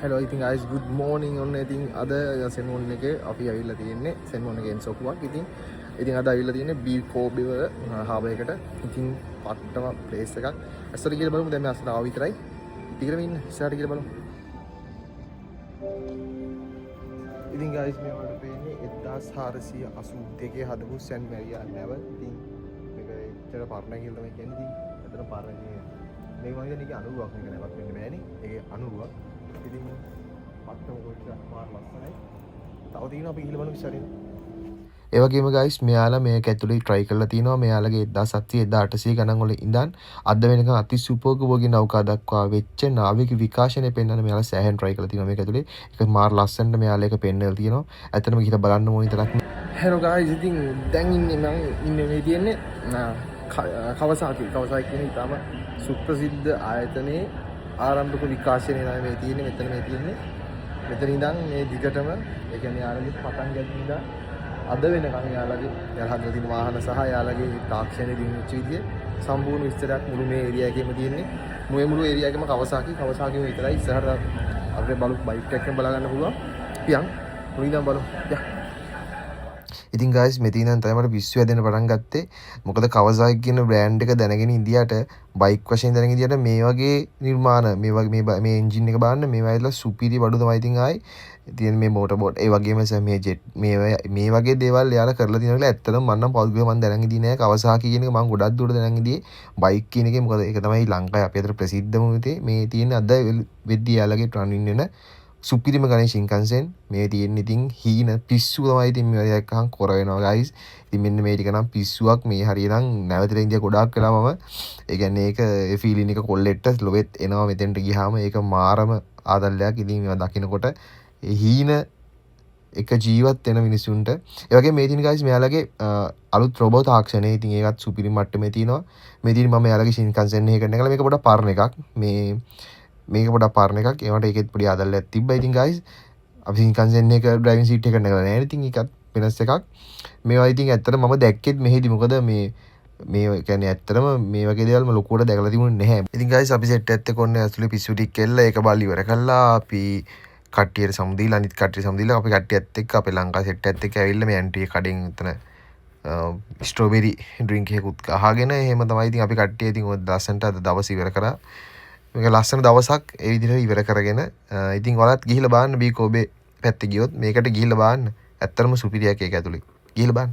Hello, ඉතින් guys good morning ඔන්න ඉතින් අද සෙන්මොන් එකේ අපි ඇවිල්ලා තියෙන්නේ සෙන්මොන් එකේ එන්සොකුවක් ඉතින් අද ඇවිල්ලා තියෙන්නේ බී කෝබේ වල හාබර් එකට ඉතින් පට්ටම ප්ලේස් එකක් ඇස්සට කියලා බලමු දැන් මේ අස්සට ආව විතරයි ටිකටම ඉන්න ඉස්සරහට කියලා බලමු ඉතින් guys මේ වලට පේන්නේ 1482 හදපු සෙන් මැරියා නැව ඉතින් මේක ඇත්තට පරණ කියලා තමයි කියන්නේ ඉතින් ඇත්තට පරණ මේ වගේ නික 90ක් මේක නැවක් වෙන්න බෑනේ ඒකේ 90ක් ඉතින් පට්ටම කොච්චර මාර ලස්සනයි. තව තියෙනවා අපි ගිහලා බලමු ඉස්සරහින්. ඒ වගේම guys මෙයාලා මේක ඇතුලේ try කරලා තිනවා මෙයාලගේ 1700 1800 ගණන් වල ඉඳන් අද වෙනකන් අති සුපෝගෝගේ නෞකා දක්වා වෙච්ච නාවික විකාශනය පෙන්වන්න මෙයාලා සෑහෙන try කරලා තිනවා මේක ඇතුලේ. ඒක මාර ලස්සනට මෙයාලා එක පෙන්වලා තිනවා. ඇත්තටම ගිහලා බලන්න ඕනි තරක්. Hello guys ඉතින් දැන් ඉන්නේ මේ තියෙන්නේ කවසාකි කියන්නේ ඊටම සුප්‍රසිද්ධ ආයතනයේ ආරම්භක විකාශනය තමයි මේ තියෙන්නේ මෙතන ඉඳන් මේ දිගටම ඒ කියන්නේ යාළුවගේ පටන් ගන්න ඉඳන් අද වෙනකන් යාළුවගේ යහගල දින වාහන සහ යාළුවගේ තාක්ෂණය දිනුච්ච විදිය සම්පූර්ණ විස්තරයක් මුළු මේ ඒරියා එකේම තියෙන්නේ මුළු ඒරියා එකේම කවසාකිම විතරයි ඉස්සරහට අපේ බලු බයික් එකෙන් බලා ගන්න පුළුවන් පියන් මුලින්ම බලමු යා ඉතින් guys මෙතන ඉඳන් තමයි මට පිස්සු හැදෙන්න පටන් ගත්තේ මොකද Kawasaki කියන බ්‍රෑන්ඩ් එක දැනගෙන ඉන්දියාට බයික් වශයෙන් දැනගෙන ඉන්දියාට මේ වගේ නිර්මාණ මේ වගේ මේ එන්ජින් එක බලන්න මේ වයිලා සුපිරි බඩු තමයි ඉතින් ආයි තියෙන මේ මෝටර් බෝට් ඒ වගේම මේ ජෙට් මේ වගේ දේවල් යාලා කරලා තියෙනවා කියලා ඇත්තටම මම නම් පෞද්ගලිකව මම දැනන් ඉදී නෑ Kawasaki කියන එක මම ගොඩක් දුරට දැනන් ඉදී බයික් කියන එකේ මොකද ඒක තමයි ලංකාවේ අපේ අතර ප්‍රසිද්ධම විදිහේ මේ තියෙන අද වෙද්දී යාලගේ ට්‍රනින් වෙන සුපිරිම ගණේ Shinkansen මේ තියෙන ඉතින් හීන පිස්සු තමයි ඉතින් මේ දැක්කහම කොර වෙනවා guys. ඉතින් මෙන්න මේ ටික නම් පිස්සුවක් මේ හරියනම් නැවතට ඉන්දියා ගොඩාක් වෙලා මම ඒ කියන්නේ ඒක ඒ ෆීලින් එක කොල්ලෙට්ට ලොවෙත් එනවා මෙතෙන්ට ගියාම ඒක මාරම ආදල්ලයක්. ඉතින් මේවා දකින්නකොට ඒ හීන එක ජීවත් වෙන මිනිසුන්ට ඒ වගේ මේ තියෙන guys මෙයාලගේ අලුත් රොබෝ තාක්ෂණය ඉතින් ඒකත් සුපිරි මට්ටමේ තියෙනවා. මේ තියෙන මම එයාලගේ Shinkansen එක කරන එක මේක පොඩක් පරණ එකක් මේක පොඩක් පරණ එකක් ඒවට ඒකෙත් පොඩි ආදල්ලයක් තිබ්බා. ඉතින් guys අපි Shinkansen එක ඩ්‍රයිවිං සීට් එක කරන්න නැහැ. ඉතින් ඒකත් වෙනස් එකක්. මේවා ඉතින් ඇත්තටම මම දැක්කෙත් මෙහෙදි මොකද මේ කියන්නේ ඇත්තටම මේ වගේ දේවල් මම ලොකුවට දැකලා තිබුණේ නැහැ. ඉතින් guys අපි සෙට් එකත් එක්ක ඔන්නේ ඇතුලේ පිස්සු ටික කෙල්ල ඒක බල්ලි ඉවර කළා. අපි කට්ටියට සමුදීලා අනිත් කට්ටියට සමුදීලා අපි කට්ටියත් එක්ක අපේ ලංකා සෙට් එකත් එක්ක ඇවිල්ලා මේ ඇන්ටි කඩෙන් උතන ස්ට්‍රොබෙරි ඩ්‍රින්ක් එකකුත් අහගෙන එහෙම තමයි ඉතින් අපි කට්ටිය ඉතින් ඔය දවසට අද දවස් ඉවර කරා. මේක ලස්සන දවසක් ඒ විදිහට ඉවර කරගෙන ඉතින් ඔයාලත් ගිහිල්ලා බලන්න බී කෝබේ පැත්තේ ගියොත් මේකට ගිහිල්ලා බලන්න ඇත්තටම සුපිරියක් ඒක ඇතුලේ ගිහිල්ලා බලන්න